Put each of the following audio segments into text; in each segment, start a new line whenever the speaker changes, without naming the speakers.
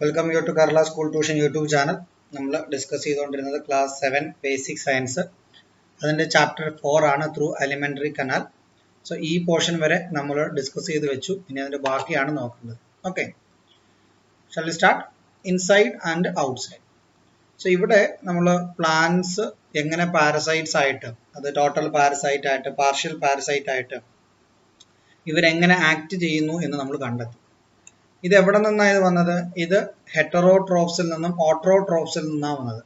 Welcome you to Kerala School Tuition YouTube channel. നമ്മൾ discuss ചെയ്തുകൊണ്ടിരുന്നത് class 7 basic science, അതിൻ്റെ chapter 4 ആണ് through elementary canal. So ഈ portion വരെ നമ്മൾ ഡിസ്കസ് ചെയ്ത് വെച്ചു. ഇനി അതിൻ്റെ ബാക്കിയാണ് നോക്കുന്നത്. Okay, shall we start? Inside and outside. So ഇവിടെ നമ്മൾ പ്ലാന്റ്സ് എങ്ങനെ പാരസൈറ്റ്സ് ആയിട്ട്, അത് ടോട്ടൽ പാരസൈറ്റ് ആയിട്ട്, പാർഷ്യൽ പാരസൈറ്റ് ആയിട്ട് ഇവരെങ്ങനെ ആക്ട് ചെയ്യുന്നു എന്ന് നമ്മൾ കണ്ടെത്തി. ഇത് എവിടെ നിന്നാണ് വന്നത്? ഇത് ഹെറ്ററോട്രോപ്സിൽ നിന്നും ഓട്ടോട്രോപ്സിൽ നിന്നാണ് വന്നത്.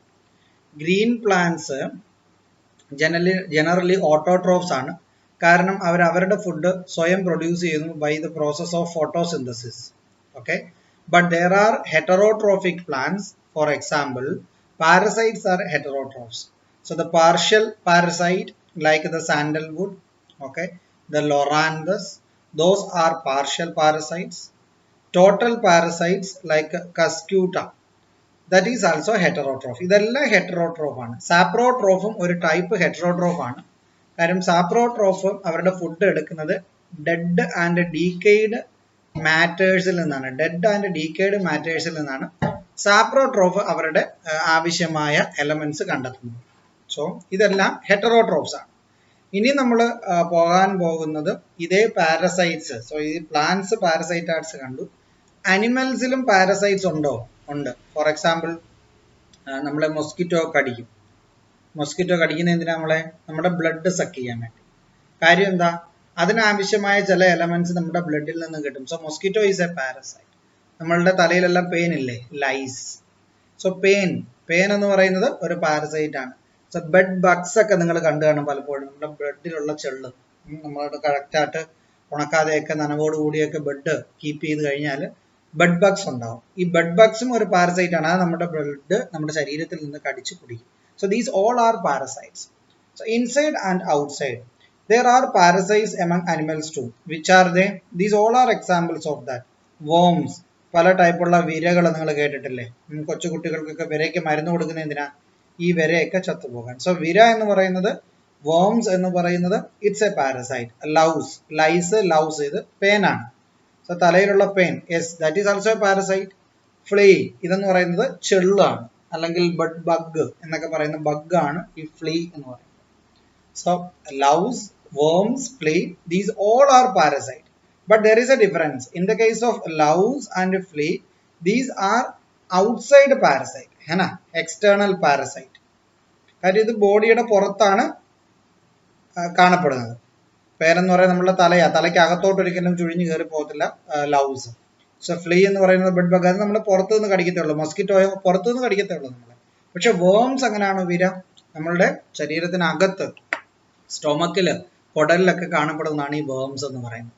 ഗ്രീൻ പ്ലാന്റ്സ് ജനറലി ഓട്ടോട്രോപ്സ് ആണ്, കാരണം അവരുടെ ഫുഡ് സ്വയം പ്രൊഡ്യൂസ് ചെയ്യുന്നു by the process of photosynthesis. Okay, but there are heterotrophic plants. For example, parasites are heterotrophs. So the partial parasite like the sandalwood, okay, the loranthus, those are partial parasites. Total parasites like cuscuta, that is also heterotroph. ഇതെല്ലാം heterotroph ആണ്. സാപ്രോട്രോഫും ഒരു type heterotroph ആണ്. കാരണം സാപ്രോട്രോഫ് അവരുടെ food എടുക്കുന്നത് dead and ഡീക്കെയ്ഡ് മാറ്റേഴ്സിൽ നിന്നാണ്. സാപ്രോട്രോഫ് അവരുടെ ആവശ്യമായ എലമെന്റ്സ് കണ്ടെത്തുന്നു. സോ ഇതെല്ലാം ഹെറ്ററോട്രോപ്സ് ആണ്. ഇനി നമ്മൾ പോകാൻ പോകുന്നത് ഇതേ പാരസൈറ്റ്സ്. സോ ഈ പ്ലാന്റ്സ് പാരസൈറ്റാർട്സ് കണ്ടു. അനിമൽസിലും പാരസൈറ്റ്സ് ഉണ്ട്. ഫോർ എക്സാമ്പിൾ, നമ്മളെ മൊസ്കിറ്റോ കടിക്കുന്ന എന്തിനാ? നമ്മുടെ ബ്ലഡ് സക്ക് ചെയ്യാൻ വേണ്ടി. കാര്യം എന്താ? അതിനാവശ്യമായ ചില എലമെന്റ്സ് നമ്മുടെ ബ്ലഡിൽ നിന്ന് കിട്ടും. So mosquito is A parasite. നമ്മളുടെ തലയിലെല്ലാം പെയിൻ ഇല്ലേ, ലൈസ്. സോ പെയിൻ എന്ന് പറയുന്നത് ഒരു പാരസൈറ്റ് ആണ്. സോ ബെഡ് ബഗ്സ് ഒക്കെ നിങ്ങൾ കണ്ടു കാണും പലപ്പോഴും. നമ്മുടെ ബ്ലഡിലുള്ള ചെള്ള് നമ്മളോട് കറക്റ്റായിട്ട് ഉണക്കാതെയൊക്കെ നനവോട് കൂടിയൊക്കെ ബെഡ് കീപ്പ് ചെയ്ത് കഴിഞ്ഞാൽ ബെഡ് ബഗ്സ് ഉണ്ടാവും. ഈ ബെഡ് ബഗ്സും ഒരു പാരസൈറ്റ് ആണ്. അത് നമ്മുടെ ബ്ലഡ് നമ്മുടെ ശരീരത്തിൽ നിന്ന് കടിച്ചു കുടിക്കും. So these all are parasites. So inside and outside there are parasites among animals too. Which are they? These all are examples of that. Worms, പല ടൈപ്പുള്ള വിരകൾ നിങ്ങൾ കേട്ടിട്ടില്ലേ? കൊച്ചു കുട്ടികൾക്കൊക്കെ വിരയ്ക്ക് മരുന്ന് കൊടുക്കുന്ന എന്തിനാ? ഈ വിരയൊക്കെ ചത്തുപോകാൻ. സോ വിര എന്ന് പറയുന്നത്, worms എന്ന് പറയുന്നത് ഇറ്റ്സ് എ പാരസൈറ്റ്. ലൗസ് ഇത് പേനാണ്. സോ തലയിലുള്ള പെയിൻ, yes, that is also a parasite. Flea ഇതെന്ന് പറയുന്നത് ചെള്ളാണ്, അല്ലെങ്കിൽ ബഡ് ബഗ് എന്നൊക്കെ പറയുന്ന ബഗ് ആണ് ഈ ഫ്ലീ എന്ന് പറയുന്നത്. So louse, worms, flea, these all are parasite. But there is a difference. In the case of louse and flea, these are outside parasite, है ना, external parasite. കാര്യം ഇത് ബോഡിയുടെ പുറത്താണ് കാണപ്പെടുന്നത്. പേരെന്ന് പറയുന്നത് നമ്മുടെ തലയ്ക്ക് അകത്തോട്ട് ഒരിക്കലും ചുഴിഞ്ഞു കയറി പോകത്തില്ല ലൗസ്. സോ ഫ്ലീ എന്ന് പറയുന്നത് ബെഡ് ബഗ്, അത് നമ്മൾ പുറത്തു നിന്ന് കടിക്കത്തേ ഉള്ളൂ. മൊസ്കിറ്റോയോ പുറത്തു നിന്ന് കടിക്കത്തേ ഉള്ളൂ നമ്മൾ. പക്ഷെ വേംസ് അങ്ങനെയാണോ? വിര നമ്മളുടെ ശരീരത്തിനകത്ത് സ്റ്റൊമക്കില് കുടലിലൊക്കെ കാണപ്പെടുന്നതാണ് ഈ വേംസ് എന്ന് പറയുന്നത്.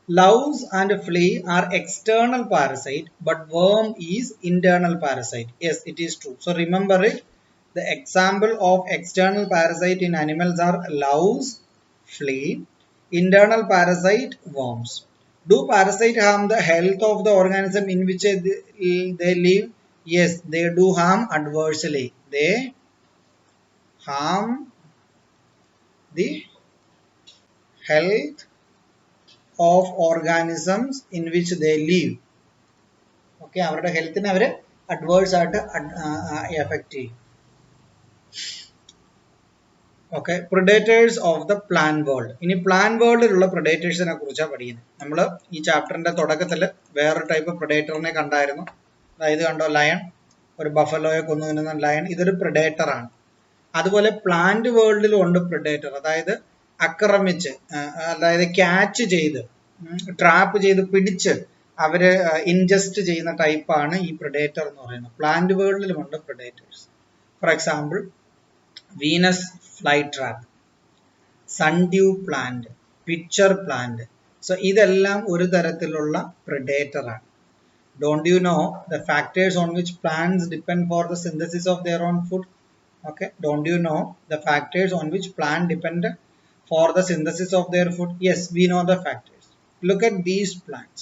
Louse and flea are external parasite, but worm is internal parasite. Yes, it is true. So remember it. The example of external parasite in animals are louse, flea, internal parasite, worms. Do parasite harm the health of the organism in which they live? Yes, they do harm adversely. They harm the health of organisms in which they live. Okay, അവരുടെ ഹെൽത്തിനെ അവർ adverse ആയിട്ട് effect ചെയ്യും. Okay, predators of the plant world. ഇനി plant വേൾഡിലുള്ള പ്രിഡേറ്റേഴ്സിനെ കുറിച്ചാണ് പഠിക്കുന്നത്. നമ്മൾ ഈ ചാപ്റ്ററിന്റെ തുടക്കത്തിൽ വേറൊരു ടൈപ്പ് പ്രിഡേറ്ററിനെ കണ്ടായിരുന്നു. അതായത് കണ്ടോ, ലയൺ, ഒരു ബഫലോയെ കൊന്നു തിന്നുന്ന ലയൺ, ഇതൊരു പ്രിഡേറ്റർ ആണ്. അതുപോലെ പ്ലാന്റ് വേൾഡിലും ഉണ്ട് പ്രിഡേറ്റർ, അതായത് ആക്രമിച്ച്, അതായത് ക്യാച്ച് ചെയ്ത്, ട്രാപ്പ് ചെയ്ത് പിടിച്ച് അവര് ഇൻജസ്റ്റ് ചെയ്യുന്ന ടൈപ്പാണ് ഈ പ്രിഡേറ്റർ എന്ന് പറയുന്നത്. Plant വേൾഡിലുമുണ്ട് predators. For example, Venus fly trap, sundew plant, pitcher plant. So ഇതെല്ലാം ഒരു തരത്തിലുള്ള പ്രിഡേറ്റർ ആണ്. Don't you know the factors on which plants depend for the synthesis of their own food? Okay, don't you know the factors on which plants depend for the synthesis of their food? Yes, we know the factors. Look at these plants.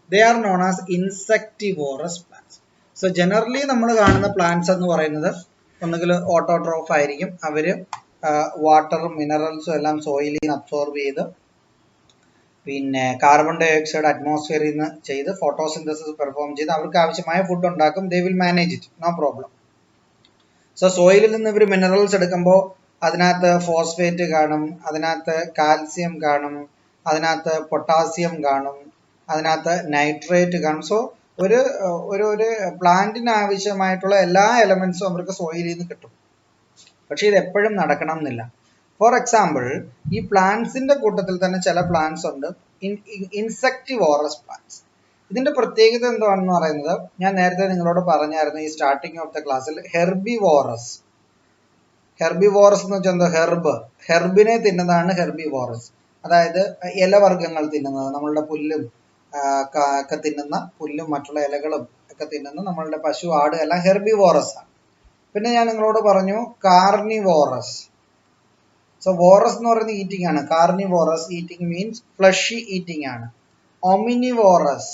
They are known as insectivorous plants. So generally നമ്മൾ കാണുന്ന plants എന്ന് പറയുന്നത് ഒന്നുകിൽ autotroph ആയിരിക്കും. അവര് വാട്ടറും മിനറൽസും എല്ലാം സോയിലിൽ നിന്ന് അബ്സോർബ് ചെയ്ത് പിന്നെ കാർബൺ ഡൈ ഓക്സൈഡ് അറ്റ്മോസ്ഫിയറിൽ നിന്ന് ചെയ്ത് ഫോട്ടോസിന്തസിസ് പെർഫോം ചെയ്ത് അവർക്ക് ആവശ്യമായ ഫുഡ് ഉണ്ടാക്കും. They will manage it, no problem. So സോയിലിൽ നിന്ന് ഇവർ മിനറൽസ് എടുക്കുമ്പോൾ അതിനകത്ത് ഫോസ്ഫേറ്റ് കാണും, അതിനകത്ത് കാൽസ്യം കാണും, അതിനകത്ത് പൊട്ടാസ്യം കാണും, അതിനകത്ത് നൈട്രേറ്റ് കാണും. സോ ഒരു ഒരു ഒരു പ്ലാന്റിന് ആവശ്യമായിട്ടുള്ള എല്ലാ എലമെന്റ്സും അവർക്ക് സോയിലിൽ നിന്ന് കിട്ടും. പക്ഷെ ഇത് എപ്പോഴും നടക്കണം എന്നില്ല. ഫോർ എക്സാമ്പിൾ, ഈ പ്ലാന്റ്സിന്റെ കൂട്ടത്തിൽ തന്നെ ചില പ്ലാന്റ്സ് ഉണ്ട് ഇൻസെക്ടിവോറസ് പ്ലാന്റ്സ്. ഇതിന്റെ പ്രത്യേകത എന്താണെന്ന് പറയുന്നത് ഞാൻ നേരത്തെ നിങ്ങളോട് പറഞ്ഞായിരുന്നു ഈ സ്റ്റാർട്ടിങ് ഓഫ് ദ ക്ലാസ്സിൽ. ഹെർബിവോറസ് എന്ന് വെച്ചാൽ എന്താ? ഹെർബിനെ തിന്നുന്നതാണ് ഹെർബിവോറസ്. അതായത് ഇലവർഗ്ഗങ്ങൾ തിന്നുന്നത്, നമ്മളുടെ പുല്ലും ഒക്കെ തിന്നുന്ന, പുല്ലും മറ്റുള്ള ഇലകളും ഒക്കെ തിന്നുന്ന നമ്മളുടെ പശു, ആട് എല്ലാം ഹെർബിവോറസ് ആണ്. പിന്നെ ഞാൻ നിങ്ങളോട് പറഞ്ഞു കാർണിവോറസ്. സോ വോറസ് എന്ന് പറയുന്നത് ഈറ്റിംഗ് ആണ്. Carnivorous eating means fleshy eating ആണ്. ഒമിനിവോറസ്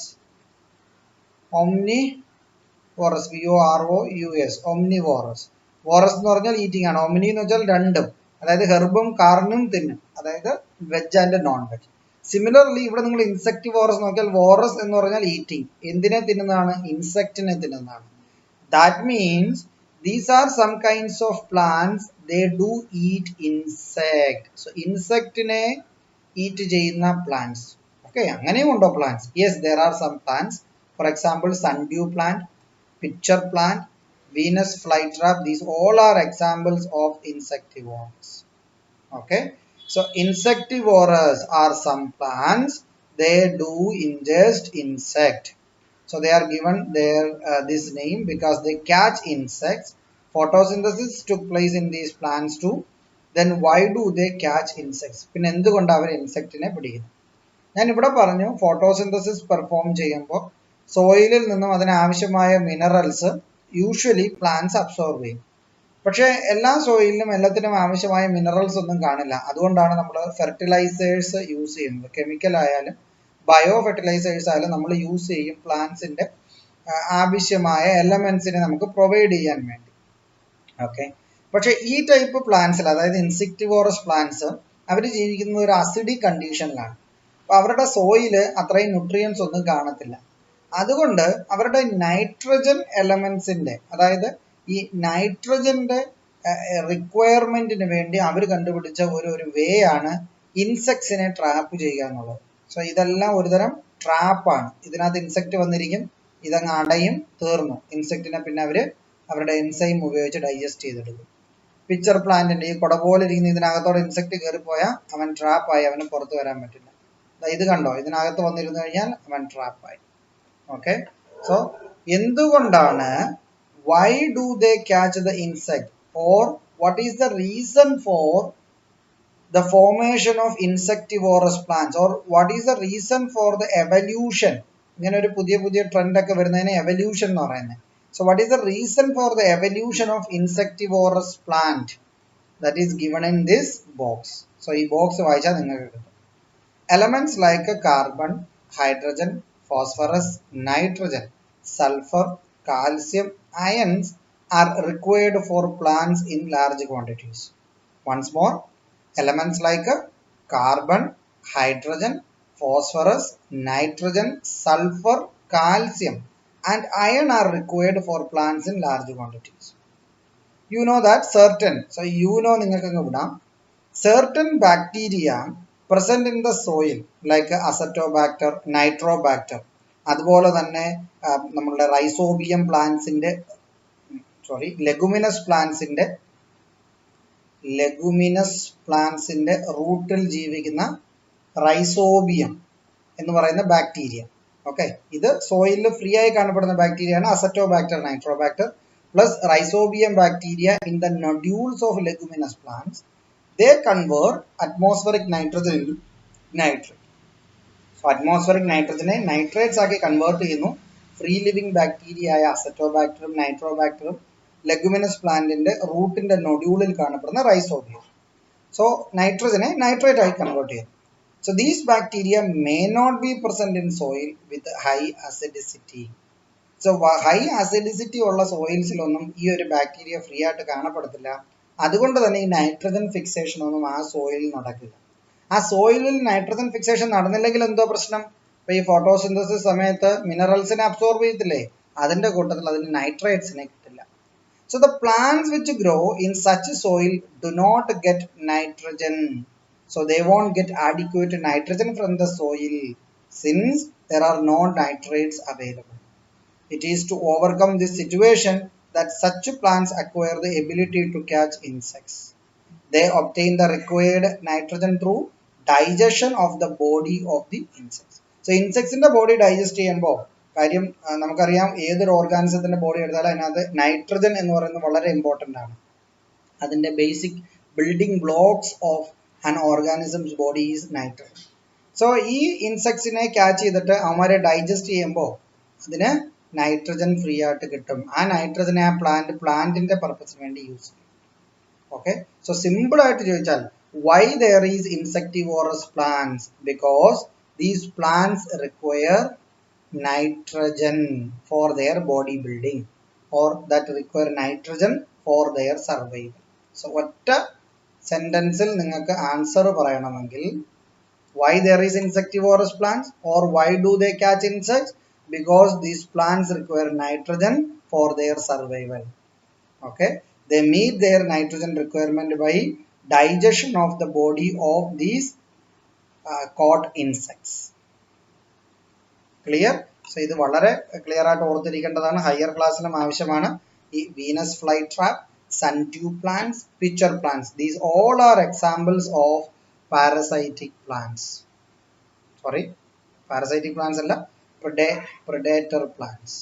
VOROUS ഒംനിവോറസ്. വോറസ് എന്ന് പറഞ്ഞാൽ ഈറ്റിംഗ് ആണ്. ഒമിനി എന്ന് വെച്ചാൽ രണ്ടും, അതായത് ഹെർബും കാർണും തിന്നും, അതായത് veg and non veg. Similarly ഇവിടെ നിങ്ങൾ ഇൻസെക്ടിവോറസ് നോക്കിയാൽ വോറസ് എന്ന് പറഞ്ഞാൽ ഈറ്റിംഗ്, എന്തിനെ തിന്നുന്നതാണ്? ഇൻസെക്റ്റിനെ തിന്നുന്നതാണ്. That means these are some kinds of plants, they do eat insect. So insectനെ eat ചെയ്യുന്ന plants. Okay, അങ്ങനെയും ഉണ്ടോ plants? Yes, there are some plants. For example, sundew plant, pitcher plant, Venus flytrap. These all are examples of insectivores. Okay, so insectivores are some plants, they do ingest insect. So they are given their this name because they catch insects. Photosynthesis took place in these plants too. Then why do they catch insects? പിന്നെ എന്തുകൊണ്ട് അവർ ഇൻസെക്റ്റിനെ പിടിക്കുന്നു? ഞാൻ ഇവിടെ പറഞ്ഞു photosynthesis perform ചെയ്യുമ്പോൾ സോയിലിൽ നിന്നും അതിനാവശ്യമായ minerals usually plants absorb ചെയ്യും. പക്ഷേ എല്ലാ സോയിലിനും എല്ലാത്തിനും ആവശ്യമായ മിനറൽസ് ഒന്നും കാണില്ല. അതുകൊണ്ടാണ് നമ്മൾ ഫെർട്ടിലൈസേഴ്സ് യൂസ് ചെയ്യുന്നത്. കെമിക്കൽ ആയാലും ബയോ ഫെർട്ടിലൈസേഴ്സ് ആയാലും നമ്മൾ യൂസ് ചെയ്യും പ്ലാന്റ്സിന്റെ ആവശ്യമായ എലമെന്റ്സിനെ നമുക്ക് പ്രൊവൈഡ് ചെയ്യാൻ വേണ്ടി. ഓക്കെ, പക്ഷെ ഈ ടൈപ്പ് പ്ലാന്റ്സിൽ, അതായത് ഇൻസെക്ടിവോറസ് പ്ലാന്റ്സ്, അവർ ജീവിക്കുന്നത് ഒരു അസിഡിക് കണ്ടീഷനിലാണ്. അപ്പൊ അവരുടെ സോയില് അത്രയും ന്യൂട്രിയൻസ് ഒന്നും കാണത്തില്ല. അതുകൊണ്ട് അവരുടെ നൈട്രജൻ എലമെന്റ്സിന്റെ, അതായത് ഈ നൈട്രജന്റെ റിക്വയർമെന്റിന് വേണ്ടി അവർ കണ്ടുപിടിച്ച ഒരു വേ ആണ് ഇൻസെക്ട്സിനെ ട്രാപ്പ് ചെയ്യുക എന്നുള്ളത്. സോ ഇതെല്ലാം ഒരുതരം ട്രാപ്പാണ്. ഇതിനകത്ത് ഇൻസെക്ട് വന്നിരിക്കും, ഇതങ്ങ് അടയും, തീർന്നു. ഇൻസെക്റ്റിനെ പിന്നെ അവരുടെ എൻസൈം ഉപയോഗിച്ച് ഡൈജസ്റ്റ് ചെയ്തെടുക്കും. പിക്ചർ പ്ലാന്റിന്റെ ഈ കുട പോലെ ഇരിക്കുന്ന ഇതിനകത്തോടെ ഇൻസെക്ട് കയറിപ്പോയാൽ അവൻ ട്രാപ്പായി, അവന് പുറത്ത് വരാൻ പറ്റില്ല. ഇത് കണ്ടോ, ഇതിനകത്ത് വന്നിരുന്നു കഴിഞ്ഞാൽ അവൻ ട്രാപ്പായി. ഓക്കെ, സോ എന്തുകൊണ്ടാണ്, why do they catch the insect, or what is the reason for the formation of insectivorous plants, or what is the reason for the evolution? ഇങ്ങനെ ഒരു പുതിയ ട്രെൻഡ് ഒക്കെ വരുന്നതിന് എവല്യൂഷൻ എന്ന് പറയുന്നത്. So what is the reason for the evolution of insectivorous plant? That is given in this box. So ഈ box വായിച്ചാൽ നിങ്ങൾക്ക് കിട്ടും. Elements like carbon, hydrogen, phosphorus, nitrogen, sulfur, calcium, ions are required for plants in large quantities. Once more, elements like carbon, hydrogen, phosphorus, nitrogen, sulfur, calcium and iron are required for plants in large quantities. You know that certain, so you know നിങ്ങൾക്ക് വിടാം, certain bacteria present in the soil like acetobacter, nitrobacter, അതുപോലെ തന്നെ നമ്മളുടെ rhizobium പ്ലാന്റ്സിന്റെ leguminous പ്ലാന്റ്സിന്റെ റൂട്ടിൽ ജീവിക്കുന്ന rhizobium എന്ന് പറയുന്ന bacteria. Okay, ഇത് സോയിലിൽ ഫ്രീ ആയി കാണപ്പെടുന്ന ബാക്ടീരിയ ആണ് acetobacter, Nitrobacter plus rhizobium bacteria in the nodules of leguminous plants. They convert atmospheric nitrogen into nitrate. So atmospheric nitrogen nitrates ആക്കി കൺവേർട്ട് ചെയ്യുന്നു. ഫ്രീ ലിവിംഗ് ബാക്ടീരിയ ആയ അസറ്റോബാക്ടറും നൈട്രോബാക്ടറും ലെഗുമിനസ് പ്ലാന്റിന്റെ റൂട്ടിന്റെ നൊഡ്യൂളിൽ കാണപ്പെടുന്ന റൈസോബിയം. സോ നൈട്രജനെ നൈട്രേറ്റ് ആയി convert ചെയ്യുന്നു. So these bacteria may not be present in soil with high acidity. So high acidity ഉള്ള സോയിൽസിലൊന്നും ഈ ഒരു ബാക്ടീരിയ ഫ്രീ ആയിട്ട് കാണപ്പെടത്തില്ല. അതുകൊണ്ട് തന്നെ ഈ നൈട്രജൻ ഫിക്സേഷൻ ഒന്നും ആ സോയിലിൽ നടക്കില്ല. ആ സോയിലിൽ നൈട്രജൻ ഫിക്സേഷൻ നടന്നില്ലെങ്കിൽ എന്തോ പ്രശ്നം? ഇപ്പൊ ഈ ഫോട്ടോസിന്തസിസ് സമയത്ത് മിനറൽസിനെ അബ്സോർബ് ചെയ്യത്തില്ലേ, അതിന്റെ കൂട്ടത്തിൽ അതിന് നൈട്രേറ്റ്സിനെ കിട്ടില്ല. So the plants which grow in such soil do not get nitrogen. So they won't get adequate nitrogen from the soil since there are no nitrates available. It is to overcome this situation that such plants acquire the ability to catch insects. They obtain the required nitrogen through digestion of the body of the insects. So insects in the body digest ചെയ്യുമ്പോൾ കാര്യം നമുക്കറിയാം, ഏതൊരു ഓർഗാനിസത്തിന്റെ body എടുത്താലും അതിനകത്ത് nitrogen എന്ന് പറയുന്നത് വളരെ important ആണ്. അതിന്റെ basic building blocks of an organisms body is nitrogen. So ഈ ഇൻസെക്ട്സിനെ ക്യാച്ച് ചെയ്തിട്ട് അവന്മാരെ ഡൈജസ്റ്റ് ചെയ്യുമ്പോൾ അതിന് നൈട്രജൻ ഫ്രീ ആയിട്ട് കിട്ടും. ആ നൈട്രജനെ ആ പ്ലാന്റിന്റെ പർപ്പസിന് വേണ്ടി യൂസ് ചെയ്യും. ഓക്കെ, സോ സിമ്പിൾ ആയിട്ട് ചോദിച്ചാൽ why there is insectivorous plants? Because these plants require nitrogen for their body building or that require nitrogen for their survival. So ഒറ്റ സെന്റൻസിൽ നിങ്ങൾക്ക് ആൻസർ പറയണമെങ്കിൽ why there is insectivorous plants or why do they catch insects? Because these plants require nitrogen for their survival. Okay, they meet their nitrogen requirement by digestion of the body of these caught insects. Clear? So ഇത് വളരെ clear ആയിട്ട് ഓർത്തിരിക്കേണ്ടതാണ്, higher ക്ലാസ്സിലും ആവശ്യമാണ്. ഈ Venus fly trap, sundew plants, pitcher plants, these all are examples of parasitic plants. Sorry, parasitic plants അല്ല, predator plants.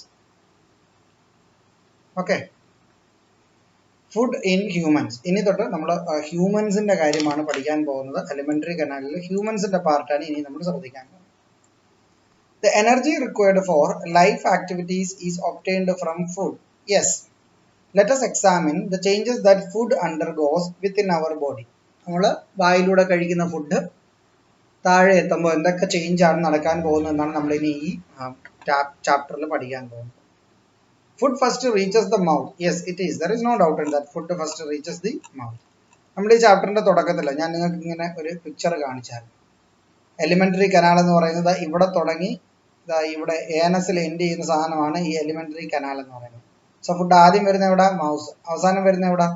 Okay, food in humans. ഇനി തൊട്ട് നമ്മൾ ഹ്യൂമൻസിന്റെ കാര്യമാണ് പഠിക്കാൻ പോകുന്നത്. എലിമെന്ററി കനാലിൽ ഹ്യൂമൻസിന്റെ പാർട്ടാണ് ഇനി നമ്മൾ ശ്രദ്ധിക്കാൻ പോകുന്നത്. The energy required for life activities is obtained from food. Yes, let us examine the changes that food undergoes within our body. നമ്മൾ വായിലൂടെ കഴിക്കുന്ന ഫുഡ് താഴെ എത്തുമ്പോൾ എന്തൊക്കെ ചേഞ്ച് ആണ് നടക്കാൻ പോകുന്നതെന്നാണ് നമ്മൾ ഇനി ഈ ചാപ്റ്ററിൽ പഠിക്കാൻ പോകുന്നത്. Food first reaches the mouth. Yes, it is. There is no doubt in that. Food first reaches the mouth. നമ്മൾ ഈ ചാപ്റ്ററിന്റെ തുടക്കത്തില്ല, ഞാൻ നിങ്ങൾക്ക് ഇങ്ങനെ ഒരു പിക്ചർ കാണിച്ചാൽ, എലിമെന്ററി കനാൽ എന്ന് പറയുന്നത് ഇവിടെ തുടങ്ങി ഇവിടെ ഏനസിൽ എൻഡ് ചെയ്യുന്ന സാധനമാണ് ഈ എലിമെന്ററി കനാൽ എന്ന് പറയുന്നത്. സോ ഫുഡ് ആദ്യം വരുന്ന എവിടെ? മൗസ്. അവസാനം വരുന്ന എവിടെ?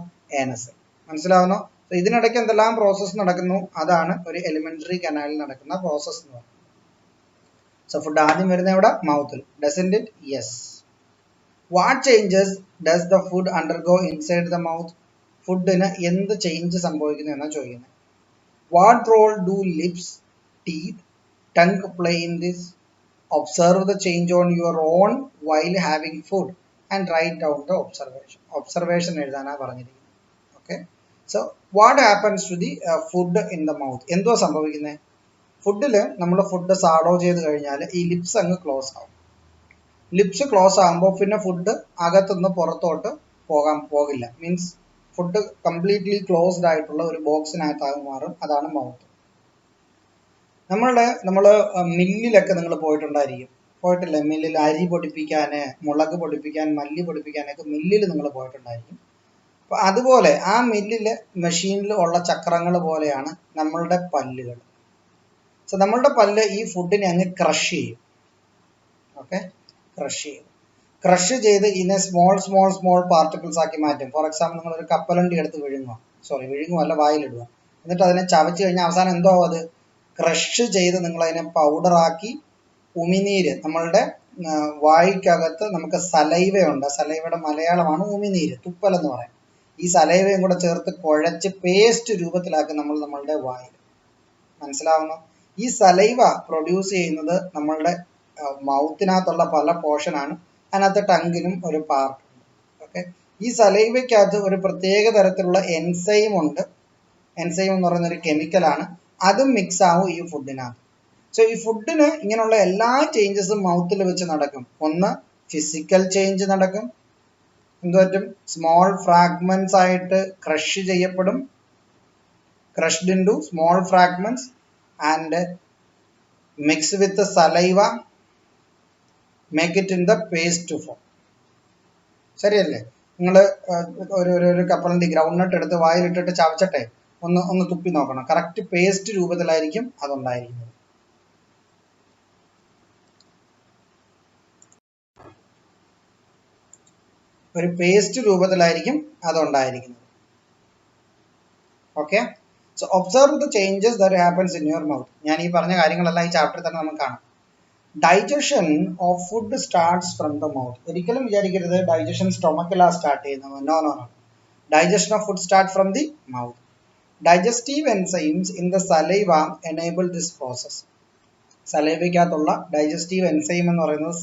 ഏനസ്. മനസ്സിലാവുന്നോ? സോ ഇതിനിടയ്ക്ക് എന്തെല്ലാം പ്രോസസ്സ് നടക്കുന്നു, അതാണ് ഒരു എലിമെന്ററി കനാലിൽ നടക്കുന്ന പ്രോസസ്സ് എന്ന് പറയുന്നത്. സോ ഫുഡ് ആദ്യം വരുന്ന എവിടെ? മൗത്തിൽ. Doesn't it? Yes. What changes does the food undergo inside the mouth? ഫുഡിന് എന്ത് ചേഞ്ച് സംഭവിക്കുന്നു എന്നാണ് ചോദിക്കുന്നത്. What role do lips, teeth, tongue play in this? Observe the change on your own while having food and write down the observation. Observation എഴുതാനാണ് പറഞ്ഞിരിക്കുന്നത്. Okay, so what happens to the food in the mouth? എന്തോ സംഭവിക്കുന്നത്? ഫുഡിൽ നമ്മൾ food shadow ചെയ്ത് കഴിഞ്ഞാൽ ഈ lips അങ്ങ് ക്ലോസ് ആവും. ലിപ്സ് ക്ലോസ് ആകുമ്പോൾ പിന്നെ ഫുഡ് അകത്തുനിന്ന് പുറത്തോട്ട് പോകില്ല. മീൻസ് ഫുഡ് കംപ്ലീറ്റ്ലി ക്ലോസ്ഡ് ആയിട്ടുള്ള ഒരു ബോക്സിനകത്താകും മാറും. അതാണ് മൗത്ത്. നമ്മൾ മില്ലിലൊക്കെ നിങ്ങൾ പോയിട്ടില്ലേ? മില്ലിൽ അരി പൊടിപ്പിക്കാൻ, മുളക് പൊടിപ്പിക്കാൻ, മല്ലി പൊടിപ്പിക്കാനൊക്കെ മില്ലിൽ നിങ്ങൾ പോയിട്ടുണ്ടായിരിക്കും. അപ്പൊ അതുപോലെ ആ മില്ലില് മെഷീനിൽ ഉള്ള ചക്രങ്ങൾ പോലെയാണ് നമ്മളുടെ പല്ലുകൾ. സോ നമ്മളുടെ പല്ല് ഈ ഫുഡിനെ അങ്ങ് ക്രഷ് ചെയ്യും. ഓക്കെ, ക്രഷ് ചെയ്ത് ഇതിനെ സ്മോൾ പാർട്ടിക്കിൾസ് ആക്കി മാറ്റും. ഫോർ എക്സാമ്പിൾ, നിങ്ങൾ ഒരു കപ്പലണ്ടി എടുത്ത് വിഴുങ്ങുമല്ല, വായിലിടുക. എന്നിട്ട് അതിനെ ചവച്ച് കഴിഞ്ഞാൽ അവസാനം എന്തോ അത് ക്രഷ് ചെയ്ത് നിങ്ങൾ അതിനെ പൗഡറാക്കി ഉമിനീര്, നമ്മളുടെ വായിക്കകത്ത് നമുക്ക് സലൈവയുണ്ട്. സലൈവയുടെ മലയാളമാണ് ഉമിനീര്, തുപ്പൽ എന്ന് പറയും. ഈ സലൈവയും കൂടെ ചേർത്ത് കുഴച്ച് പേസ്റ്റ് രൂപത്തിലാക്കി നമ്മളുടെ വായിൽ. മനസ്സിലാവുന്നു? ഈ സലൈവ പ്രൊഡ്യൂസ് ചെയ്യുന്നത് നമ്മളുടെ മൗത്തിനകത്തുള്ള പല പോർഷനാണ്. അതിനകത്ത് ടങ്ങിനും ഒരു പാർട്ട് ഉണ്ട്. ഓക്കെ, ഈ സലൈവയ്ക്കകത്ത് ഒരു പ്രത്യേക തരത്തിലുള്ള എൻസൈം ഉണ്ട്. എൻസൈം എന്ന് പറയുന്ന ഒരു കെമിക്കലാണ്. അതും മിക്സ് ആവും ഈ ഫുഡിനകത്ത്. സോ ഈ ഫുഡിന് ഇങ്ങനെയുള്ള എല്ലാ ചേഞ്ചസും മൗത്തിൽ വെച്ച് നടക്കും. ഒന്ന് ഫിസിക്കൽ ചേഞ്ച് നടക്കും. എന്തുപറ്റും? സ്മോൾ ഫ്രാഗ്മെന്റ്സ് ആയിട്ട് ക്രഷ് ചെയ്യപ്പെടും. Crushed into small fragments and mix with saliva, make it in the paste form. ശരിയല്ലേ? നിങ്ങൾ ഒരു കപ്പലണ്ടി ഗ്രൗണ്ട് നട്ട് എടുത്ത് വായിലിട്ടിട്ട് ചവച്ചട്ടെ, ഒന്ന് തുപ്പി നോക്കണം. കറക്റ്റ് പേസ്റ്റ് രൂപത്തിലായിരിക്കും അതുണ്ടായിരിക്കുന്നത്. ഒരു പേസ്റ്റ് രൂപത്തിലായിരിക്കും അതുണ്ടായിരിക്കുന്നത്. Okay, so observe the changes that happens in your mouth. ഞാൻ ഈ പറഞ്ഞ കാര്യങ്ങളെല്ലാം ഈ ചാപ്റ്ററിൽ തന്നെ നമുക്ക് കാണാം. Digestion of food starts from the mouth. ഒരിക്കലും വിചാരിക്കരുത് ഡൈജഷൻ സ്റ്റൊമക്കിലാണ് സ്റ്റാർട്ട് ചെയ്യുന്നത്. No no no, digestion of food start from the mouth. Digestive enzymes in the saliva enable this process. സലൈവയ്ക്കകത്തുള്ള ഡൈജസ്റ്റീവ് എൻസൈം എന്ന് പറയുന്നത്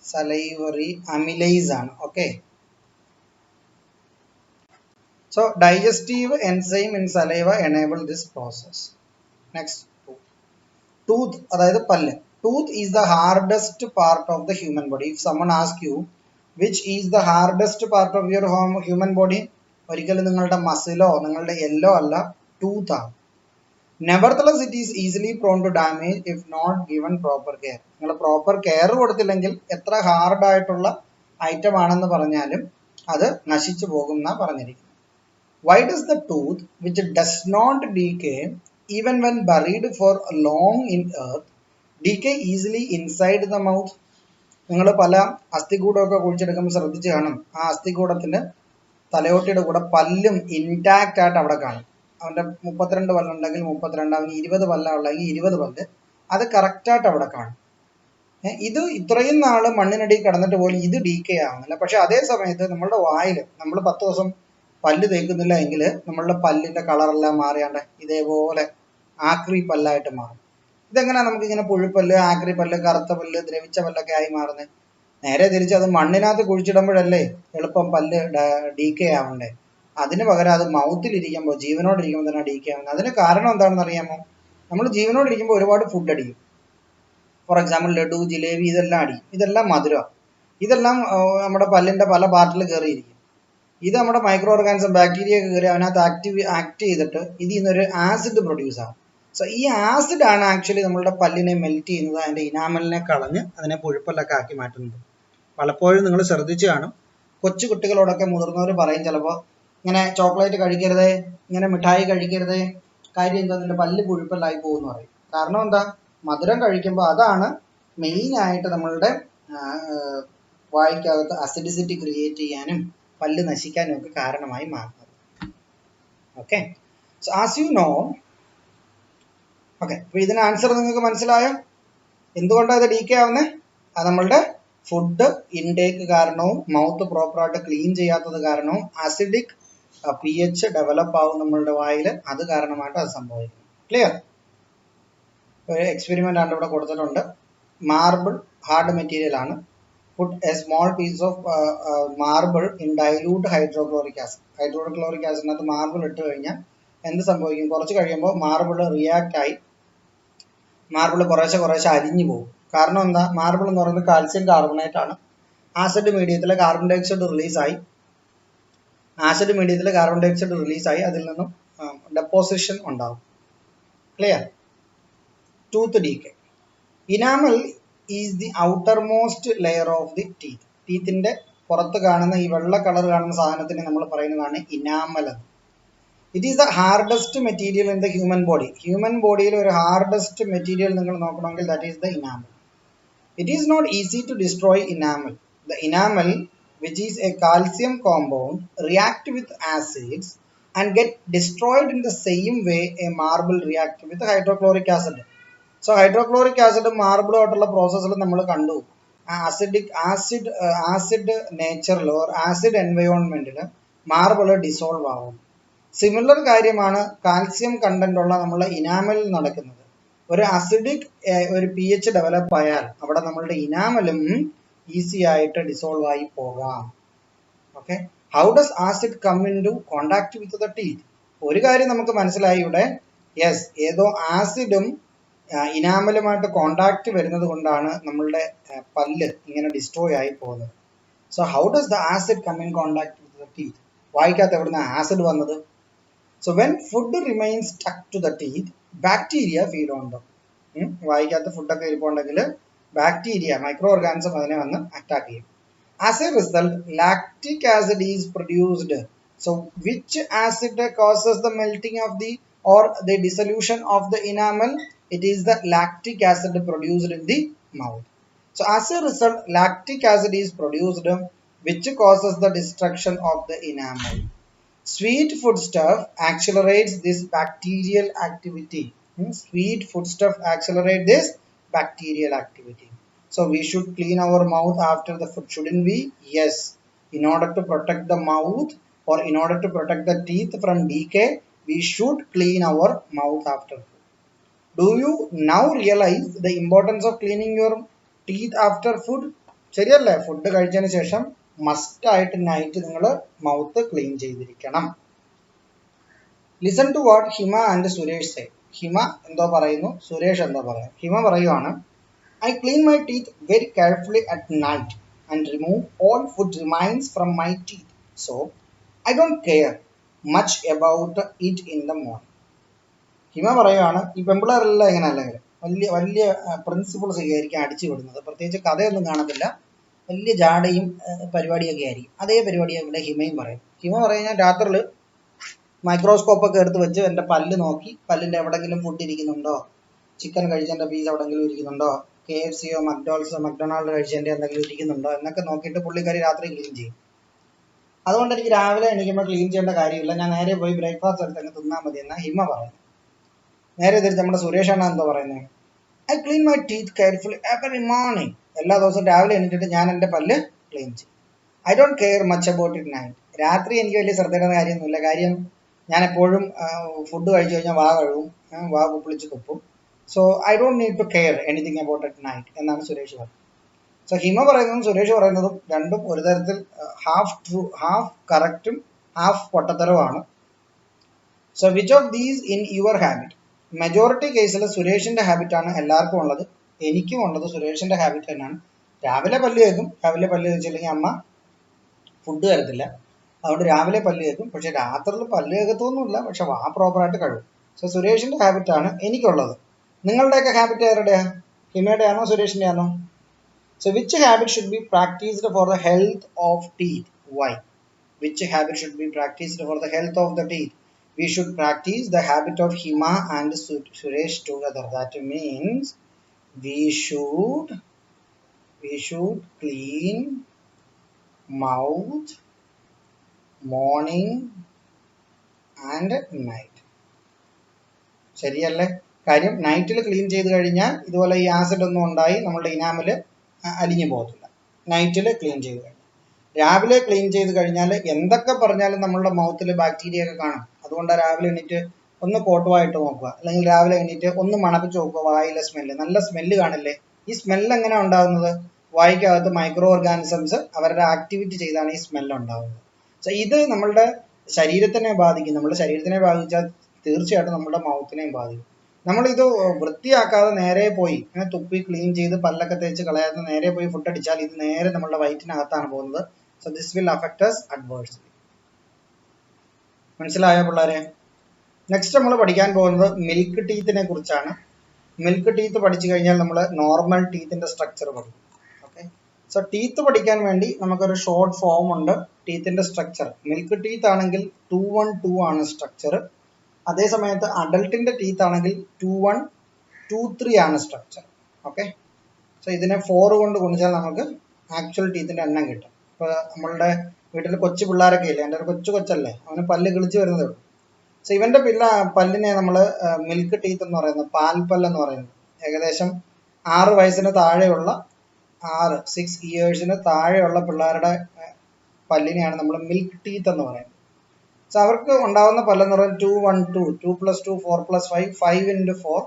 സലൈവറി അമിലേസ് ആണ്. Okay, so digestive enzyme in saliva enable this process. Next, tooth, അതായത് പല്ല്. Tooth is the hardest part of the human body. If someone ask you which is the hardest part of your human body, ഒരിക്കലും നിങ്ങളുടെ മസിലോ നിങ്ങളുടെ എല്ലോ അല്ല, tooth ആണ്. Nevertheless it is easily prone to damage if not given proper care. നിങ്ങൾ proper care കൊടുത്തില്ലെങ്കിൽ എത്ര ഹാർഡ് ആയിട്ടുള്ള ഐറ്റം ആണെന്ന് പറഞ്ഞാലും അത് നശിച്ചു പോകും എന്നാണ് പറഞ്ഞിരിക്കുന്നത്. Why does the tooth which does not decay even when buried for long in earth decay easily inside the mouth? നിങ്ങൾ പല അസ്ഥികൂടമൊക്കെ കുഴിച്ചെടുക്കുമ്പോൾ ശ്രദ്ധിച്ച് കാണും, ആ അസ്ഥികൂടത്തിന് തലയോട്ടിയുടെ കൂടെ പല്ലും ഇൻടാക്റ്റ് ആയിട്ട് അവിടെ കാണും. അവൻ്റെ 32 പല്ലുണ്ടെങ്കിൽ 32, അവന് 20 പല്ല ഉള്ളെങ്കിൽ 20 പല്ല്, അത് കറക്റ്റായിട്ട് അവിടെ കാണും. ഇത് ഇത്രയും നാൾ മണ്ണിനടിയിൽ കിടന്നിട്ട് പോലും ഇത് ഡീക്കേ ആവുന്നില്ല. പക്ഷെ അതേ സമയത്ത് നമ്മളുടെ വായിൽ നമ്മൾ 10 ദിവസം പല്ല് തേക്കുന്നില്ല എങ്കിൽ നമ്മളുടെ പല്ലിൻ്റെ കളറെല്ലാം മാറിയാണ്ട് ഇതേപോലെ ആക്രി പല്ലായിട്ട് മാറും. ഇതെങ്ങനെയാണ് നമുക്കിങ്ങനെ പുഴുപ്പല്ല്, ആക്രി പല്ല്, കറുത്ത പല്ല്, ദ്രവിച്ച പല്ലൊക്കെ ആയി മാറുന്നത്? നേരെ തിരിച്ച് അത് മണ്ണിനകത്ത് കുഴിച്ചിടുമ്പോഴല്ലേ എളുപ്പം പല്ല് ഡീക്കേ ആവണ്ടേ. അതിന് പകരം അത് മൗത്തിലിരിക്കുമ്പോൾ, ജീവനോടിരിക്കുമ്പോൾ തന്നെ ഡീക്കേ ആവുന്നത്. അതിന് കാരണം എന്താണെന്ന് അറിയാമോ? നമ്മൾ ജീവനോടിരിക്കുമ്പോൾ ഒരുപാട് ഫുഡ് അടിക്കും. ഫോർ എക്സാമ്പിൾ ലഡു, ജിലേബി, ഇതെല്ലാം അടിക്കും. ഇതെല്ലാം മധുരമാണ്. ഇതെല്ലാം നമ്മുടെ പല്ലിൻ്റെ പല പാർട്ടിൽ കയറിയിരിക്കും. ഇത് നമ്മുടെ മൈക്രോ ഓർഗാനിസം, ബാക്ടീരിയ ഒക്കെ കയറി അതിനകത്ത് ആക്ട് ചെയ്തിട്ട് ഇതിൽ നിന്നൊരു ആസിഡ് പ്രൊഡ്യൂസ് ആകും. സോ ഈ ആസിഡ് ആണ് ആക്ച്വലി നമ്മളുടെ പല്ലിനെ മെൽറ്റ് ചെയ്യുന്നത്, അതിൻ്റെ ഇനാമലിനെ കളഞ്ഞ് അതിനെ പുഴുപ്പല്ലൊക്കെ ആക്കി മാറ്റുന്നത്. പലപ്പോഴും നിങ്ങൾ ശ്രദ്ധിച്ച് കാണും, കൊച്ചു കുട്ടികളോടൊക്കെ മുതിർന്നവർ പറയും ചിലപ്പോൾ, ഇങ്ങനെ ചോക്ലേറ്റ് കഴിക്കരുതേ, ഇങ്ങനെ മിഠായി കഴിക്കരുതേ, കാര്യം എന്താ, അതിൻ്റെ പല്ല് പുഴുപ്പല്ലായി പോകുമെന്ന് പറയും. കാരണം എന്താ, മധുരം കഴിക്കുമ്പോൾ അതാണ് മെയിനായിട്ട് നമ്മളുടെ വായ്ക്കകത്ത് അസിഡിസിറ്റി ക്രിയേറ്റ് ചെയ്യാനും പല്ല് നശിക്കാനും ഒക്കെ കാരണമായി മാറുന്നത്. Okay, so as you know. Okay, അപ്പോൾ ഇതിന് ആൻസർ നിങ്ങൾക്ക് മനസ്സിലായോ? എന്തുകൊണ്ടാണ് ഇത് ഡീക്കേ ആവുന്നത്? അത് നമ്മളുടെ ഫുഡ് ഇൻടേക്ക് കാരണവും മൗത്ത് പ്രോപ്പറായിട്ട് ക്ലീൻ ചെയ്യാത്തത് കാരണവും ആസിഡിക് pH ഡെവലപ്പ് ആവും നമ്മളുടെ വായിൽ, അത് കാരണമായിട്ട് അത് സംഭവിക്കും. ക്ലിയർ? ഒരു എക്സ്പെരിമെൻ്റ് ആണ് ഇവിടെ കൊടുത്തിട്ടുണ്ട്. മാർബിൾ ഹാർഡ് മെറ്റീരിയൽ ആണ്. Put a small piece of marble in dilute hydrochloric acid. Hydrochloric ആസിഡിനകത്ത് മാർബിൾ ഇട്ട് കഴിഞ്ഞാൽ എന്ത് സംഭവിക്കും? കുറച്ച് കഴിയുമ്പോൾ മാർബിൾ റിയാക്ട് ആയി മാർബിൾ കുറേശ്ശെ അരിഞ്ഞു പോകും. കാരണം എന്താ? മാർബിൾ എന്ന് പറയുന്നത് കാൽസ്യം കാർബണേറ്റ് ആണ്. ആസിഡ് മീഡിയത്തിൽ കാർബൺ ഡൈ ഓക്സൈഡ് റിലീസായി അതിൽ നിന്നും ഡെപ്പോസിഷൻ ഉണ്ടാവും. Clear? Tooth decay. Enamel is the outermost layer of the teeth. ടീത്തിൻ്റെ പുറത്ത് കാണുന്ന ഈ വെള്ള കളർ കാണുന്ന സാധനത്തിന് നമ്മൾ പറയുന്നതാണ് enamel. It is the hardest material in the human body. Human ബോഡിയിൽ ഒരു ഹാർഡസ്റ്റ് മെറ്റീരിയൽ നിങ്ങൾ നോക്കണമെങ്കിൽ that is the enamel. It is not easy to destroy enamel. The enamel, which is a calcium compound, react with acids and get destroyed in the same way a marble react with hydrochloric acid. So hydrochloric acid marble ആയിട്ടുള്ള പ്രോസസ്സിൽ നമ്മൾ കണ്ടു, acid നേച്ചറിൽ or acid എൻവയോൺമെന്റിൽ marble dissolve ആവും. Similar കാര്യമാണ് calcium content ഉള്ള നമ്മളെ ഇനാമലിൽ നടക്കുന്നത്. ഒരു അസിഡിക് ഒരു pH ഡെവലപ്പ് ആയാൽ അവിടെ നമ്മളുടെ ഇനാമലും ഈസി ആയിട്ട് ഡിസോൾവ് ആയി പോകാം. Okay, how does acid come into contact with the teeth? ഒരു കാര്യം നമുക്ക് മനസ്സിലായി ഇവിടെ, യെസ്, ഏതോ ആസിഡും ഇനാമലുമായിട്ട് കോണ്ടാക്ട് വരുന്നത് കൊണ്ടാണ് നമ്മളുടെ പല്ല് ഇങ്ങനെ ഡിസ്ട്രോയ് ആയി പോകുന്നത്. So how does the acid come in contact with the teeth? വായിക്കാത്ത എവിടുന്ന ആസിഡ് വന്നത്? So when food remains stuck to the teeth, bacteria feed on them. വായിക്കാത്ത ഫുഡൊക്കെ ഇരിപ്പുണ്ടെങ്കിൽ ബാക്ടീരിയ, മൈക്രോ ഓർഗാനിസം അതിനെ വന്ന് അറ്റാക്ക് ചെയ്യും. As A result lactic acid is produced. So which acid causes the melting of the or the dissolution of the enamel? It is the lactic acid produced in the mouth. So as a result, lactic acid is produced, which causes the destruction of the enamel. Sweet foodstuff accelerates this bacterial activity. Sweet foodstuff accelerate this bacterial activity. So we should clean our mouth after the food, shouldn't we? Yes. In order to protect the mouth or in order to protect the teeth from decay, we should clean our mouth after food. Do you now realize the importance of cleaning your teeth after food? ശരിയല്ലേ? Food കഴിച്ചതിന് ശേഷം must ആയിട്ട് night നിങ്ങൾ mouth clean ചെയ്തിരിക്കണം. Listen to what Hima and Suresh say. Hima എന്തോ പറയുന്നു, സുരേഷ് എന്തോ പറയുന്നു. ഹിമ പറയുവാണ്, I clean my teeth very carefully at night and remove all food remains from my teeth. So I don't care much about it in the morning. ഹിമ പറയുകയാണ്, ഈ പെമ്പിളാരെല്ലാം ഇങ്ങനെ അല്ലെങ്കിൽ വലിയ വലിയ പ്രിൻസിപ്പിൾസ് ഒക്കെ ആയിരിക്കും അടിച്ചു വിടുന്നത്. പ്രത്യേകിച്ച് കഥയൊന്നും കാണത്തില്ല, വലിയ ജാടയും പരിപാടിയൊക്കെ ആയിരിക്കും. അതേ പരിപാടിയാണ് ഇവിടെ ഹിമയും പറയും. ഹിമ പറയുന്നത് രാത്രിയിൽ മൈക്രോസ്കോപ്പ് ഒക്കെ എടുത്ത് വെച്ച് എൻ്റെ പല്ല് നോക്കി, പല്ലിൻ്റെ എവിടെയെങ്കിലും ഫുഡ് ഇരിക്കുന്നുണ്ടോ, ചിക്കൻ കഴിച്ചതിൻ്റെ പീസ് എവിടെയെങ്കിലും ഇരിക്കുന്നുണ്ടോ, KFCയോ മക്ഡൊണാൾഡ് കഴിച്ചതിൻ്റെ എന്തെങ്കിലും ഇരിക്കുന്നുണ്ടോ എന്നൊക്കെ നോക്കിയിട്ട് പുള്ളിക്കാരി രാത്രി ക്ലീൻ ചെയ്യും. അതുകൊണ്ട് എനിക്ക് രാവിലെ എണീക്കുമ്പോൾ ക്ലീൻ ചെയ്യേണ്ട കാര്യമില്ല, ഞാൻ നേരെ പോയി ബ്രേക്ക്ഫാസ്റ്റ് എടുത്ത് അങ്ങ് തിന്നാൽ മതി എന്നാണ് ഹിമ പറയുന്നത്. നേരെ തിരിച്ച് നമ്മുടെ സുരേഷാണ് എന്താ പറയുന്നത്, I clean my teeth carefully every morning. എല്ലാ ദിവസവും രാവിലെ എണീറ്റിട്ട് ഞാൻ എൻ്റെ പല്ല് ക്ലീൻ ചെയ്യും. I don't care much about it night. രാത്രി എനിക്ക് വലിയ ശ്രദ്ധയുടെ കാര്യമൊന്നുമില്ല. കാര്യം ഞാൻ എപ്പോഴും ഫുഡ് കഴിച്ചു കഴിഞ്ഞാൽ വാ കഴുകും, വാ കുപ്പിളിച്ച് തുപ്പും. So I don't need to care anything about at night എന്നാണ് സുരേഷ് പറയുന്നത്. സോ ഹിമ പറയുന്നതും സുരേഷ് പറയുന്നതും രണ്ടും ഒരു തരത്തിൽ ഹാഫ് ട്രൂ, ഹാഫ് കറക്റ്റും ഹാഫ് പൊട്ടത്തരവുമാണ്. So which of these in your habit? Majority കേസിൽ സുരേഷിൻ്റെ ഹാബിറ്റാണ് എല്ലാവർക്കും ഉള്ളത്, എനിക്കും ഉള്ളത് സുരേഷിൻ്റെ ഹാബിറ്റ് തന്നെയാണ്. രാവിലെ പല്ല് കേൾക്കും, രാവിലെ പല്ല് കഴിച്ചില്ലെങ്കിൽ അമ്മ ഫുഡ് തരത്തില്ല, അതുകൊണ്ട് രാവിലെ പല്ല് കേൾക്കും. പക്ഷെ രാത്രിയിൽ പല്ല് കേൾക്കത്തൊന്നുമില്ല, പക്ഷെ വാ പ്രോപ്പറായിട്ട് കഴുകും. സോ സുരേഷിൻ്റെ ഹാബിറ്റാണ് എനിക്കുള്ളത്. നിങ്ങളുടെയൊക്കെ ഹാബിറ്റ് ആരുടെയാ? ഹിമയുടെ ആണോ സുരേഷിൻ്റെ ആണോ? So which habit should be practised for the health of teeth? Why? Which habit should be practiced for the health of the teeth? We should practice the habit of Hima and Suresh together. That means we should clean mouth morning and night. ശരിയല്ലേ? കാര്യം നൈറ്റിൽ clean ചെയ്ത് കഴിഞ്ഞാൽ ഇതുപോലെ ഈ acid ഒന്നും ഉണ്ടായി നമ്മളുടെ ഇനാമൽ അലിഞ്ഞു പോകത്തില്ല. നൈറ്റിൽ ക്ലീൻ ചെയ്ത് കഴിഞ്ഞാൽ. രാവിലെ ക്ലീൻ ചെയ്ത് കഴിഞ്ഞാൽ എന്തൊക്കെ പറഞ്ഞാലും നമ്മളുടെ മൗത്തിൽ ബാക്ടീരിയ ഒക്കെ കാണും. അതുകൊണ്ട് രാവിലെ എണീറ്റ് ഒന്ന് കോട്ടുവായിട്ട് നോക്കുക, അല്ലെങ്കിൽ രാവിലെ എണീറ്റ് ഒന്ന് മണപ്പിച്ച് നോക്കുക വായിലെ സ്മെല്ല്. നല്ല സ്മെല്ല് കാണില്ലേ? ഈ സ്മെല്ല് എങ്ങനെയാണ് ഉണ്ടാകുന്നത്? വായിക്കകത്ത് മൈക്രോ ഓർഗാനിസംസ് അവരുടെ ആക്ടിവിറ്റി ചെയ്താണ് ഈ സ്മെല്ല് ഉണ്ടാകുന്നത്. സോ ഇത് നമ്മളുടെ ശരീരത്തിനെ ബാധിക്കും. നമ്മുടെ ശരീരത്തിനെ ബാധിച്ചാൽ തീർച്ചയായിട്ടും നമ്മുടെ മൗത്തിനെയും ബാധിക്കും. നമ്മളിത് വൃത്തിയാക്കാതെ നേരെ പോയി തുപ്പി ക്ലീൻ ചെയ്ത് പല്ലൊക്കെ തേച്ച് കളയാതെ നേരെ പോയി ഫുഡ് അടിച്ചാൽ ഇത് നേരെ നമ്മളുടെ വയറ്റിനകത്താണ് പോകുന്നത്. So this will affect us adversely. മനസ്സിലായോ പിള്ളേരെ? നെക്സ്റ്റ് നമ്മൾ പഠിക്കാൻ പോകുന്നത് മിൽക്ക് ടീത്തിനെ കുറിച്ചാണ്. മിൽക്ക് ടീത്ത് പഠിച്ചു കഴിഞ്ഞാൽ നമ്മൾ നോർമൽ ടീത്തിന്റെ സ്ട്രക്ചർ പഠിക്കും. ഓക്കെ, സോ ടീത്ത് പഠിക്കാൻ വേണ്ടി നമുക്കൊരു ഷോർട്ട് ഫോം ഉണ്ട് ടീത്തിന്റെ സ്ട്രക്ചർ. മിൽക്ക് ടീത്ത് ആണെങ്കിൽ 2-1-2 ആണ് സ്ട്രക്ചർ. അതേ സമയത്ത് അഡൽട്ടിന്റെ ടീത്ത് ആണെങ്കിൽ 2-1-2-3 ആണ് സ്ട്രക്ചർ. ഓക്കെ, സോ ഇതിനെ 4 കൊണ്ട് ഗുണിച്ചാൽ നമുക്ക് ആക്ച്വൽ ടീത്തിന്റെ എണ്ണം കിട്ടും. ഇപ്പോൾ നമ്മളുടെ വീട്ടിൽ കൊച്ചു പിള്ളേരൊക്കെ ഇല്ലേ, എൻ്റെ ഒരു കൊച്ചല്ലേ, അവന് പല്ല് കിളിച്ച് വരുന്നതേ ഉള്ളൂ. സോ ഇവന്റെ പല്ലിനെ നമ്മൾ മിൽക്ക് ടീത്ത് എന്ന് പറയുന്നത്, പാൽപ്പല്ലെന്ന് പറയുന്നത്, ഏകദേശം 6 വയസ്സിന് താഴെയുള്ള 6 ഇയേഴ്സിന് താഴെയുള്ള പിള്ളേരുടെ പല്ലിനെയാണ് നമ്മൾ മിൽക്ക് ടീത്ത് എന്ന് പറയുന്നത്. സോ അവർക്ക് ഉണ്ടാകുന്ന പല്ലെന്ന് പറയുന്നത് 2-1-2, 2+2 4+5, 5×4,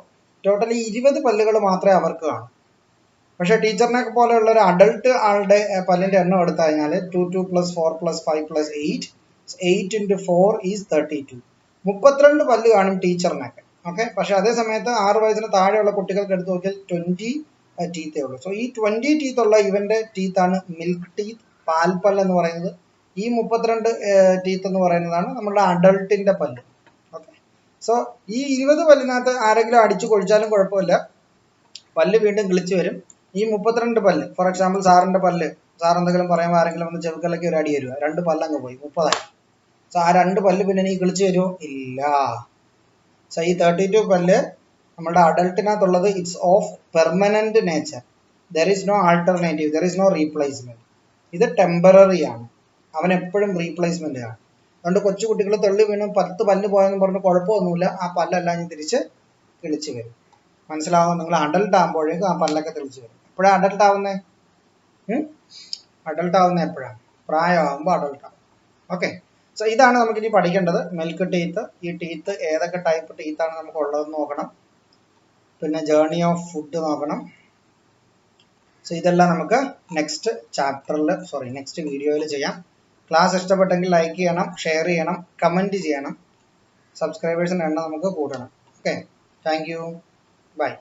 ടോട്ടലി 20 പല്ലുകൾ മാത്രമേ അവർക്ക് കാണൂ. പക്ഷെ ടീച്ചറിനെ പോലെയുള്ള ഒരു അഡൾട്ട് ആളുടെ പല്ലിന്റെ എണ്ണം എടുത്തു കഴിഞ്ഞാൽ 2+4+5+8, 8×4 ഈസ് 32. 32 പല്ല് കാണും ടീച്ചറിനൊക്കെ. ഓക്കെ, പക്ഷെ അതേ സമയത്ത് 6 വയസ്സിന് താഴെയുള്ള കുട്ടികൾക്ക് എടുത്ത് നോക്കിയാൽ 20 ടീത്തേ ഉള്ളൂ. സോ ഈ 20 ടീത്ത് ഉള്ള ഇവന്റെ ടീത്താണ് മിൽക്ക് ടീത്ത്, പാൽപ്പല്ല് എന്ന് പറയുന്നത്. ഈ 32 ടീത്ത് എന്ന് പറയുന്നതാണ് നമ്മുടെ അഡൾട്ടിന്റെ പല്ല്. ഓക്കെ, സോ ഈ 20 പല്ലിനകത്ത് ആരെങ്കിലും അടിച്ചു കൊഴിച്ചാലും കുഴപ്പമില്ല, പല്ല് വീണ്ടും കിളിച്ചു വരും. ഈ 32 പല്ല്, ഫോർ എക്സാമ്പിൾ സാറിന്റെ പല്ല്, സാർ എന്തെങ്കിലും പറയുമ്പോൾ ആരെങ്കിലും വന്ന് ചെവുക്കലൊക്കെ ഒരു അടി തരുക, 2 പല്ലങ്ങ് പോയി, 30ആയി. സോ ആ 2 പല്ല് പിന്നെ നീ കിളിച്ച് വരുമോ? ഇല്ല. സോ ഈ 32 പല്ല് നമ്മുടെ അഡൾട്ടിനകത്തുള്ളത് it's of permanent nature. There is no alternative, there is no replacement. ഇത് ടെമ്പററി ആണ്, അവൻ എപ്പോഴും റീപ്ലേസ്മെന്റ് ആണ്. അതുകൊണ്ട് കൊച്ചു കുട്ടികൾ തെള്ളി വീണും 10 പല്ല് പോയെന്ന് പറഞ്ഞ് കുഴപ്പമൊന്നുമില്ല, ആ പല്ലെല്ലാം ഇനി തിരിച്ച് കിളിച്ച് വരും. മനസ്സിലാവും? നിങ്ങൾ അഡൾട്ട് ആകുമ്പോഴേക്കും ആ പല്ലൊക്കെ തെളിച്ച് വരും. എപ്പോഴാണ് അഡൾട്ട് ആവുന്നത്? അഡൾട്ട് ആവുന്നത് എപ്പോഴാണ്? പ്രായമാകുമ്പോൾ അഡൾട്ട് ആവും. ഓക്കെ. സോ ഇതാണ് നമുക്ക് ഇനി പഠിക്കേണ്ടത്, മിൽക്ക് ടീത്ത്. ഈ ടീത്ത് ഏതൊക്കെ ടൈപ്പ് ടീത്താണ് നമുക്ക് ഉള്ളതെന്ന് നോക്കണം. പിന്നെ ജേർണി ഓഫ് ഫുഡ് നോക്കണം. സോ ഇതെല്ലാം നമുക്ക് നെക്സ്റ്റ് വീഡിയോയിൽ ചെയ്യാം. ക്ലാസ് ഇഷ്ടപ്പെട്ടെങ്കിൽ ലൈക്ക് ചെയ്യണം, ഷെയർ ചെയ്യണം, കമൻറ്റ് ചെയ്യണം. സബ്സ്ക്രൈബേഴ്സിൻ്റെ എണ്ണം നമുക്ക് കൂട്ടണം. Okay, thank you, by.